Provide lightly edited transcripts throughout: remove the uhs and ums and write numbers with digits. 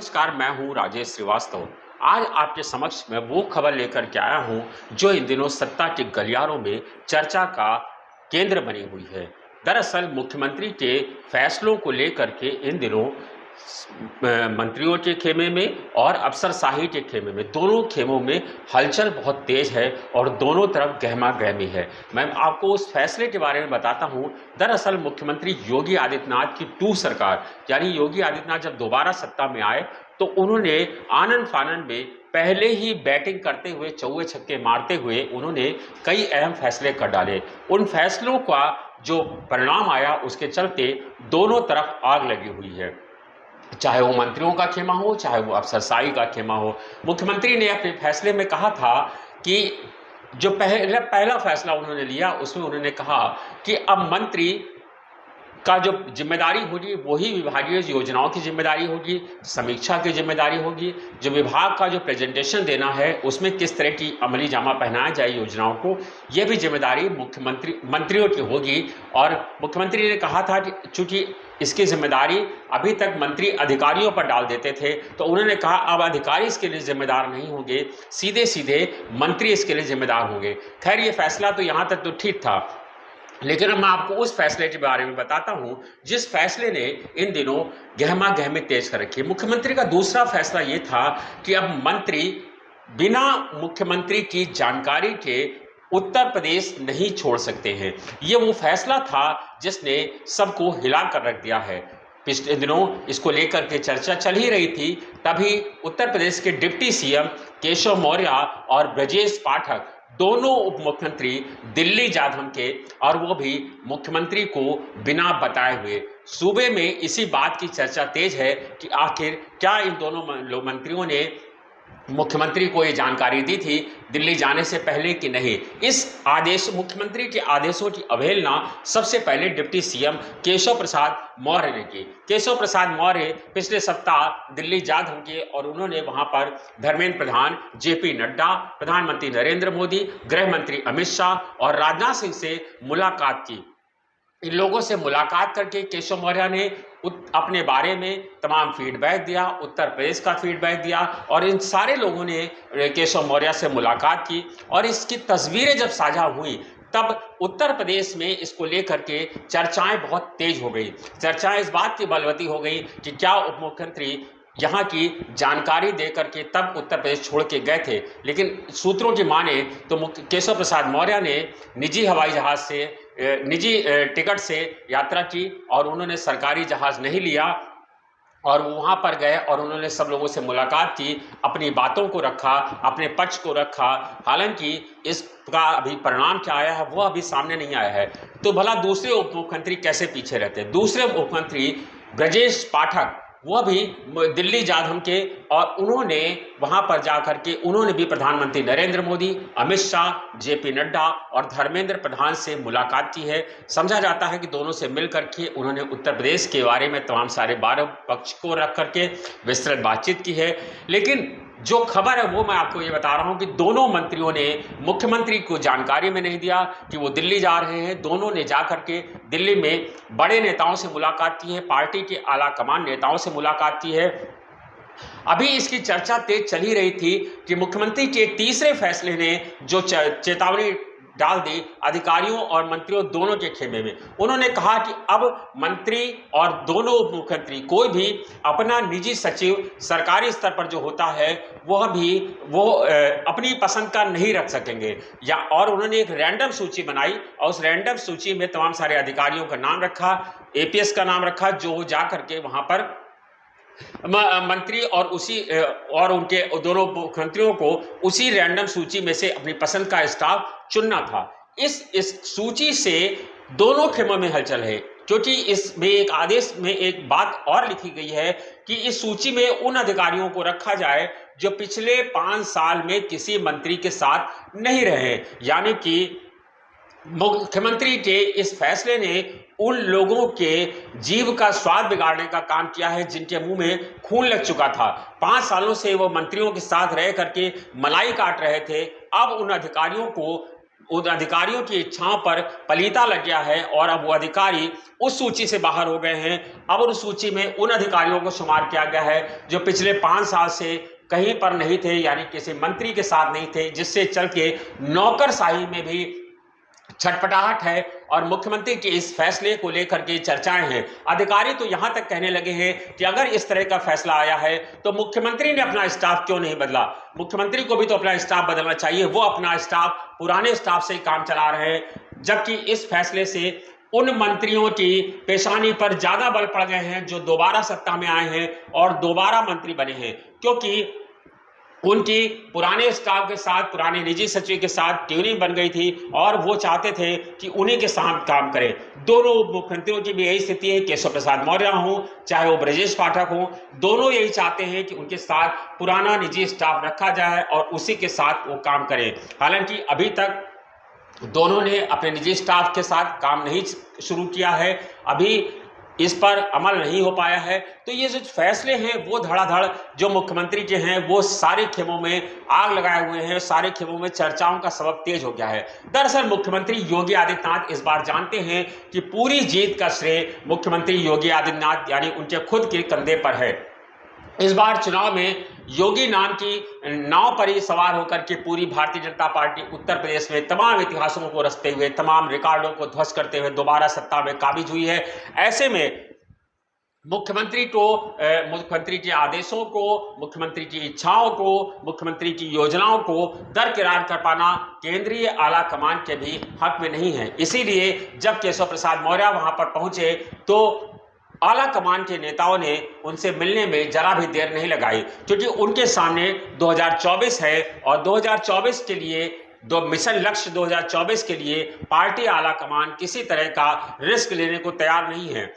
नमस्कार, मैं हूँ राजेश श्रीवास्तव। आज आपके समक्ष मैं वो खबर लेकर के आया हूँ जो इन दिनों सत्ता के गलियारों में चर्चा का केंद्र बनी हुई है। दरअसल मुख्यमंत्री के फैसलों को लेकर के इन दिनों मंत्रियों के खेमे में और अफसरशाही के खेमे में, दोनों खेमों में हलचल बहुत तेज है और दोनों तरफ गहमा गहमी है। मैं आपको उस फैसले के बारे में बताता हूं। दरअसल मुख्यमंत्री योगी आदित्यनाथ की टू सरकार, यानी योगी आदित्यनाथ जब दोबारा सत्ता में आए तो उन्होंने आनन फानन में पहले ही बैटिंग करते हुए, चौके छक्के मारते हुए उन्होंने कई अहम फैसले कर डाले। उन फैसलों का जो परिणाम आया उसके चलते दोनों तरफ आग लगी हुई है, चाहे वो मंत्रियों का खेमा हो, चाहे वो अफसरशाही का खेमा हो। मुख्यमंत्री ने अपने फैसले में कहा था कि जो पहला फैसला उन्होंने लिया उसमें उन्होंने कहा कि अब मंत्री का जो जिम्मेदारी होगी वही विभागीय योजनाओं की जिम्मेदारी होगी, समीक्षा की जिम्मेदारी होगी। जो विभाग का जो प्रेजेंटेशन देना है उसमें किस तरह की अमली जामा पहनाया जाए योजनाओं को, यह भी जिम्मेदारी मंत्रियों की होगी। और मुख्यमंत्री ने कहा था कि चूंकि इसकी जिम्मेदारी अभी तक मंत्री अधिकारियों पर डाल देते थे, तो उन्होंने कहा अब अधिकारी इसके लिए जिम्मेदार नहीं होंगे, सीधे सीधे मंत्री इसके लिए जिम्मेदार होंगे। खैर, ये फैसला तो यहाँ तक तो ठीक था, लेकिन अब मैं आपको उस फैसले के बारे में बताता हूं जिस फैसले ने इन दिनों गहमा गहमी तेज कर रखी है। मुख्यमंत्री का दूसरा फैसला यह था कि अब मंत्री बिना मुख्यमंत्री की जानकारी के उत्तर प्रदेश नहीं छोड़ सकते हैं। ये वो फैसला था जिसने सबको हिला कर रख दिया है। पिछले दिनों इसको लेकर के चर्चा चल ही रही थी, तभी उत्तर प्रदेश के डिप्टी सीएम केशव मौर्य और ब्रजेश पाठक दोनों उप मुख्यमंत्री दिल्ली जा धमके, और वो भी मुख्यमंत्री को बिना बताए हुए। सूबे में इसी बात की चर्चा तेज है कि आखिर क्या इन दोनों मंत्रियों ने मुख्यमंत्री को ये जानकारी दी थी दिल्ली जाने से पहले कि नहीं। इस आदेश, मुख्यमंत्री के आदेशों की अवहेलना सबसे पहले डिप्टी सीएम केशव प्रसाद मौर्य ने की। केशव प्रसाद मौर्य पिछले सप्ताह दिल्ली जा धमके और उन्होंने वहां पर धर्मेंद्र प्रधान, जेपी नड्डा, प्रधानमंत्री नरेंद्र मोदी, गृह मंत्री अमित शाह और राजनाथ सिंह से मुलाकात की। इन लोगों से मुलाकात करके केशव मौर्य ने अपने बारे में तमाम फीडबैक दिया, उत्तर प्रदेश का फीडबैक दिया, और इन सारे लोगों ने केशव मौर्य से मुलाकात की। और इसकी तस्वीरें जब साझा हुई तब उत्तर प्रदेश में इसको लेकर के चर्चाएं बहुत तेज हो गई। चर्चाएं इस बात की बलवती हो गई कि क्या उप मुख्यमंत्री यहाँ की जानकारी दे करके तब उत्तर प्रदेश छोड़ के गए थे। लेकिन सूत्रों की माने तो केशव प्रसाद मौर्य ने निजी हवाई जहाज से, निजी टिकट से यात्रा की और उन्होंने सरकारी जहाज नहीं लिया, और वहाँ पर गए और उन्होंने सब लोगों से मुलाकात की, अपनी बातों को रखा, अपने पक्ष को रखा। हालांकि इसका अभी परिणाम क्या आया है वो अभी सामने नहीं आया है। तो भला दूसरे उप मुख्यमंत्री कैसे पीछे रहते? दूसरे उप मुख्यमंत्री ब्रजेश पाठक वह भी दिल्ली जा धमके और उन्होंने वहां पर जाकर के उन्होंने भी प्रधानमंत्री नरेंद्र मोदी, अमित शाह, जेपी नड्डा और धर्मेंद्र प्रधान से मुलाकात की है। समझा जाता है कि दोनों से मिलकर के उन्होंने उत्तर प्रदेश के बारे में तमाम सारे 12 पक्ष को रख करके विस्तृत बातचीत की है। लेकिन जो खबर है वो मैं आपको ये बता रहा हूं कि दोनों मंत्रियों ने मुख्यमंत्री को जानकारी में नहीं दिया कि वो दिल्ली जा रहे हैं। दोनों ने जाकर के दिल्ली में बड़े नेताओं से मुलाकात की है, पार्टी के आला कमान नेताओं से मुलाकात की है। अभी इसकी चर्चा तेज चल ही रही थी कि मुख्यमंत्री के तीसरे फैसले ने जो चेतावनी डाल दी अधिकारियों और मंत्रियों दोनों के खेमे में। उन्होंने कहा कि अब मंत्री और दोनों उप मुख्यमंत्री कोई भी अपना निजी सचिव सरकारी स्तर पर जो होता है वो अपनी पसंद का नहीं रख सकेंगे। और उन्होंने एक रैंडम सूची बनाई और उस रैंडम सूची में तमाम सारे अधिकारियों का नाम रखा, एपीएस का नाम रखा, जो जा करके वहां पर मंत्री और उनके दोनों मुख्यमंत्रियों को उसी रैंडम सूची में से अपनी पसंद का स्टाफ चुनना था। इस सूची से दोनों खेमों में हलचल है, क्योंकि इसमें एक आदेश में एक बात और लिखी गई है कि इस सूची में उन अधिकारियों को रखा जाए जो पिछले 5 साल में किसी मंत्री के साथ नहीं रहे। यानी कि मुख्यमंत्री के इस फैसले ने उन लोगों के जीव का स्वाद बिगाड़ने का काम किया है जिनके मुंह में खून लग चुका था। 5 सालों से वो मंत्रियों के साथ रह करके मलाई काट रहे थे। अब उन अधिकारियों को उन अधिकारियों की इच्छाओं पर पलीता लग गया है और अब वो अधिकारी उस सूची से बाहर हो गए हैं। अब उस सूची में उन अधिकारियों को शुमार किया गया है जो पिछले 5 साल से कहीं पर नहीं थे, यानी किसी मंत्री के साथ नहीं थे, जिससे चल के नौकरशाही में भी छटपटाहट है और मुख्यमंत्री के इस फैसले को लेकर के चर्चाएं हैं। अधिकारी तो यहां तक कहने लगे हैं कि अगर इस तरह का फैसला आया है तो मुख्यमंत्री ने अपना स्टाफ क्यों नहीं बदला। मुख्यमंत्री को भी तो अपना स्टाफ बदलना चाहिए, वो अपना स्टाफ पुराने स्टाफ से ही काम चला रहे हैं, जबकि इस फैसले से उन मंत्रियों की पेशानी पर ज्यादा बल पड़ गए हैं जो दोबारा सत्ता में आए हैं और दोबारा मंत्री बने हैं, क्योंकि उनकी पुराने स्टाफ के साथ, पुराने निजी सचिव के साथ ट्यूनिंग बन गई थी और वो चाहते थे कि उन्हीं के साथ काम करें। दोनों मुख्यमंत्रियों की भी यही स्थिति है, केशव प्रसाद मौर्य हो चाहे वो ब्रजेश पाठक हो, दोनों यही चाहते हैं कि उनके साथ पुराना निजी स्टाफ रखा जाए और उसी के साथ वो काम करें। हालांकि अभी तक दोनों ने अपने निजी स्टाफ के साथ काम नहीं शुरू किया है, अभी इस पर अमल नहीं हो पाया है। तो ये जो फैसले हैं वो धड़ाधड़ जो मुख्यमंत्री के हैं वो सारे खेमों में आग लगाए हुए हैं, सारे खेमों में चर्चाओं का सबब तेज हो गया है। दरअसल मुख्यमंत्री योगी आदित्यनाथ इस बार जानते हैं कि पूरी जीत का श्रेय मुख्यमंत्री योगी आदित्यनाथ यानी उनके खुद के कंधे पर है। इस बार चुनाव में योगी नाम की नाव पर ही सवार होकर के पूरी भारतीय जनता पार्टी उत्तर प्रदेश में तमाम इतिहासों को रचते हुए, तमाम रिकॉर्डों को ध्वस्त करते हुए दोबारा सत्ता में काबिज हुई है। ऐसे में मुख्यमंत्री के आदेशों को, मुख्यमंत्री की इच्छाओं को, मुख्यमंत्री की योजनाओं को दरकिरार कर पाना केंद्रीय आला कमान के भी हक में नहीं है। इसीलिए जब केशव प्रसाद मौर्य वहां पर पहुंचे तो आला कमान के नेताओं ने उनसे मिलने में जरा भी देर नहीं लगाई, क्योंकि उनके सामने 2024 है और 2024 के लिए दो मिशन लक्ष्य 2024 के लिए पार्टी आला कमान किसी तरह का रिस्क लेने को तैयार नहीं है।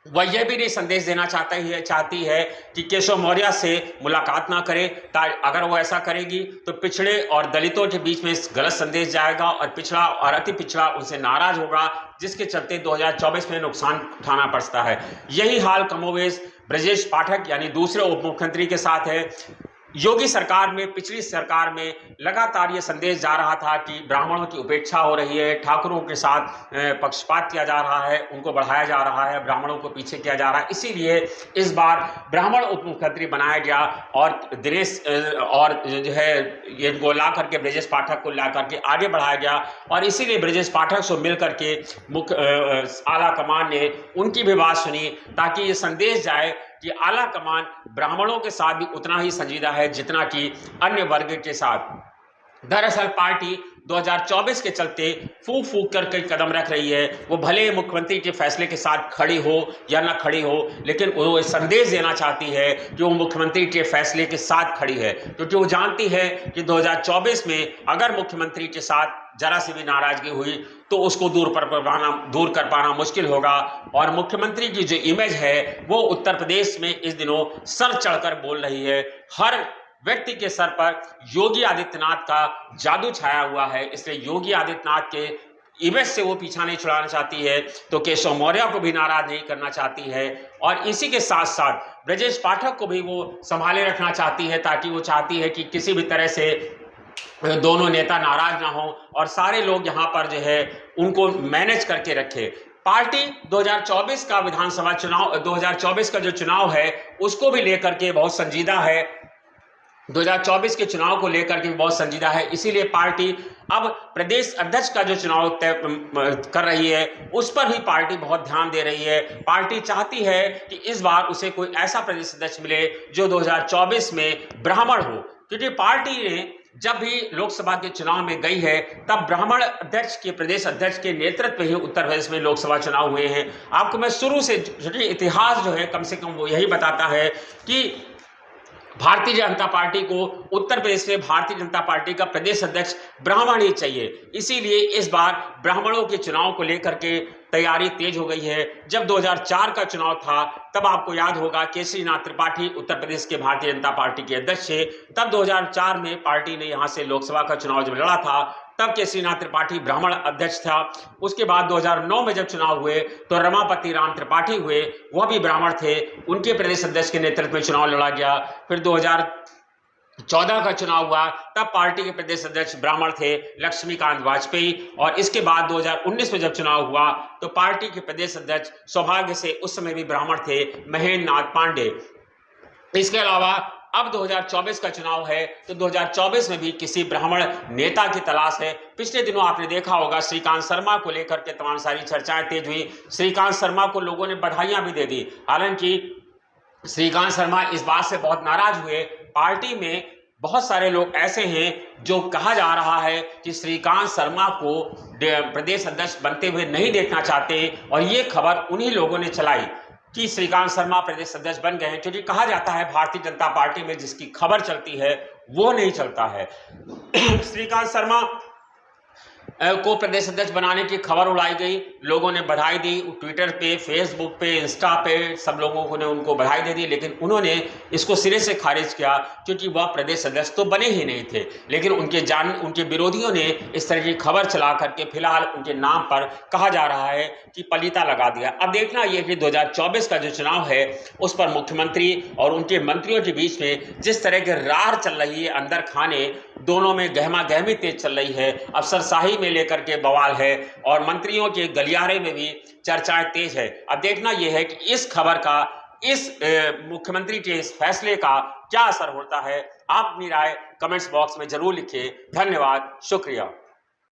वह यह भी नहीं संदेश देना चाहती है कि केशव मौर्य से मुलाकात ना करे, अगर वो ऐसा करेगी तो पिछड़े और दलितों के बीच में गलत संदेश जाएगा और पिछड़ा और अति पिछड़ा उनसे नाराज होगा, जिसके चलते 2024 में नुकसान उठाना पड़ता है। यही हाल कमोवेश ब्रजेश पाठक यानी दूसरे उप मुख्यमंत्री के साथ है। योगी सरकार में, पिछली सरकार में लगातार ये संदेश जा रहा था कि ब्राह्मणों की उपेक्षा हो रही है, ठाकुरों के साथ पक्षपात किया जा रहा है, उनको बढ़ाया जा रहा है, ब्राह्मणों को पीछे किया जा रहा है। इसीलिए इस बार ब्राह्मण उप मुख्यमंत्री बनाया गया और दिनेश और जो है इनको ला करके ब्रजेश पाठक को ला करके आगे बढ़ाया गया और इसीलिए ब्रजेश पाठक से मिल करके आला कमान ने उनकी भी बात सुनी, ताकि ये संदेश जाए कि आला कमान ब्राह्मणों के साथ भी उतना ही संजीदा है जितना कि अन्य वर्ग के साथ। दरअसल पार्टी 2024 के चलते फूक फूक कर कई कदम रख रही है। वो भले मुख्यमंत्री के फैसले के साथ खड़ी हो या ना खड़ी हो, लेकिन वो संदेश देना चाहती है कि वो मुख्यमंत्री के फैसले के साथ खड़ी है, क्योंकि वो जानती है कि 2024 में अगर मुख्यमंत्री के साथ जरा सी भी नाराजगी हुई तो उसको दूर कर पाना मुश्किल होगा। और मुख्यमंत्री की जो इमेज है वो उत्तर प्रदेश में इस दिनों सर चढ़कर बोल रही है। हर व्यक्ति के सर पर योगी आदित्यनाथ का जादू छाया हुआ है, इसलिए योगी आदित्यनाथ के इमेज से वो पीछा नहीं छुड़ाना चाहती है, तो केशव मौर्य को भी नाराज नहीं करना चाहती है और इसी के साथ साथ ब्रजेश पाठक को भी वो संभाले रखना चाहती है, ताकि वो चाहती है कि किसी भी तरह से दोनों नेता नाराज ना हो और सारे लोग यहाँ पर जो है उनको मैनेज करके रखे। पार्टी 2024 का विधानसभा चुनाव, 2024 का जो चुनाव है उसको भी लेकर के बहुत संजीदा है, 2024 के चुनाव को लेकर के बहुत संजीदा है। इसीलिए पार्टी अब प्रदेश अध्यक्ष का जो चुनाव तय कर रही है उस पर भी पार्टी बहुत ध्यान दे रही है। पार्टी चाहती है कि इस बार उसे कोई ऐसा प्रदेश अध्यक्ष मिले जो 2024 में ब्राह्मण हो, क्योंकि पार्टी ने जब भी लोकसभा के चुनाव में गई है तब ब्राह्मण अध्यक्ष के, प्रदेश अध्यक्ष के नेतृत्व में ही उत्तर प्रदेश में लोकसभा चुनाव हुए हैं। आपको मैं शुरू से इतिहास जो है कम से कम वो यही बताता है कि भारतीय जनता पार्टी को उत्तर प्रदेश में भारतीय जनता पार्टी का प्रदेश अध्यक्ष ब्राह्मण ही चाहिए। इसीलिए इस बार ब्राह्मणों के चुनाव को लेकर के तैयारी तेज हो गई है। जब 2004 का चुनाव था तब आपको याद होगा केसरीनाथ त्रिपाठी उत्तर प्रदेश के भारतीय जनता पार्टी के अध्यक्ष थे। तब 2004 में पार्टी ने यहां से लोकसभा का चुनाव जब लड़ा था तब केसरीनाथ त्रिपाठी ब्राह्मण अध्यक्ष था। उसके बाद 2009 में जब चुनाव हुए तो रमापति राम त्रिपाठी हुए, वह भी ब्राह्मण थे, उनके प्रदेश अध्यक्ष के नेतृत्व में चुनाव लड़ा गया। फिर 14 का चुनाव हुआ तब पार्टी के प्रदेश अध्यक्ष ब्राह्मण थे लक्ष्मीकांत वाजपेयी, और इसके बाद 2019 में जब चुनाव हुआ तो पार्टी के प्रदेश अध्यक्ष सौभाग्य से उस समय भी ब्राह्मण थे महेंद्र नाथ पांडे। इसके अलावा अब 2024 का चुनाव है तो 2024 में भी किसी ब्राह्मण नेता की तलाश है। पिछले दिनों आपने देखा होगा श्रीकांत शर्मा को लेकर के तमाम सारी चर्चाएं तेज हुई। श्रीकांत शर्मा को लोगों ने बधाइयां भी दे दी। हालांकि श्रीकांत शर्मा इस बात से बहुत नाराज हुए। पार्टी में बहुत सारे लोग ऐसे हैं जो कहा जा रहा है कि श्रीकांत शर्मा को प्रदेश अध्यक्ष बनते हुए नहीं देखना चाहते, और ये खबर उन्हीं लोगों ने चलाई कि श्रीकांत शर्मा प्रदेश अध्यक्ष बन गए हैं। क्योंकि कहा जाता है भारतीय जनता पार्टी में जिसकी खबर चलती है वो नहीं चलता है। श्रीकांत शर्मा को प्रदेश अध्यक्ष बनाने की खबर उड़ाई गई, लोगों ने बधाई दी, ट्विटर पे, फेसबुक पे, इंस्टा पे सब लोगों ने उनको बधाई दे दी, लेकिन उन्होंने इसको सिरे से खारिज किया क्योंकि वह प्रदेश अध्यक्ष तो बने ही नहीं थे। लेकिन उनके विरोधियों ने इस तरह की खबर चला करके फिलहाल उनके नाम पर कहा जा रहा है कि पलीता लगा दिया। अब देखना यह कि 2024 का जो चुनाव है उस पर मुख्यमंत्री और उनके मंत्रियों के बीच में जिस तरह की रार चल रही है, अंदर खाने दोनों में गहमा गहमी तेज चल रही है, अफसरशाही में लेकर के बवाल है और मंत्रियों के गलियारे में भी चर्चाएं तेज है। अब देखना यह है कि इस खबर का, इस मुख्यमंत्री के इस फैसले का क्या असर होता है। आप अपनी राय कमेंट्स बॉक्स में जरूर लिखिए। धन्यवाद, शुक्रिया।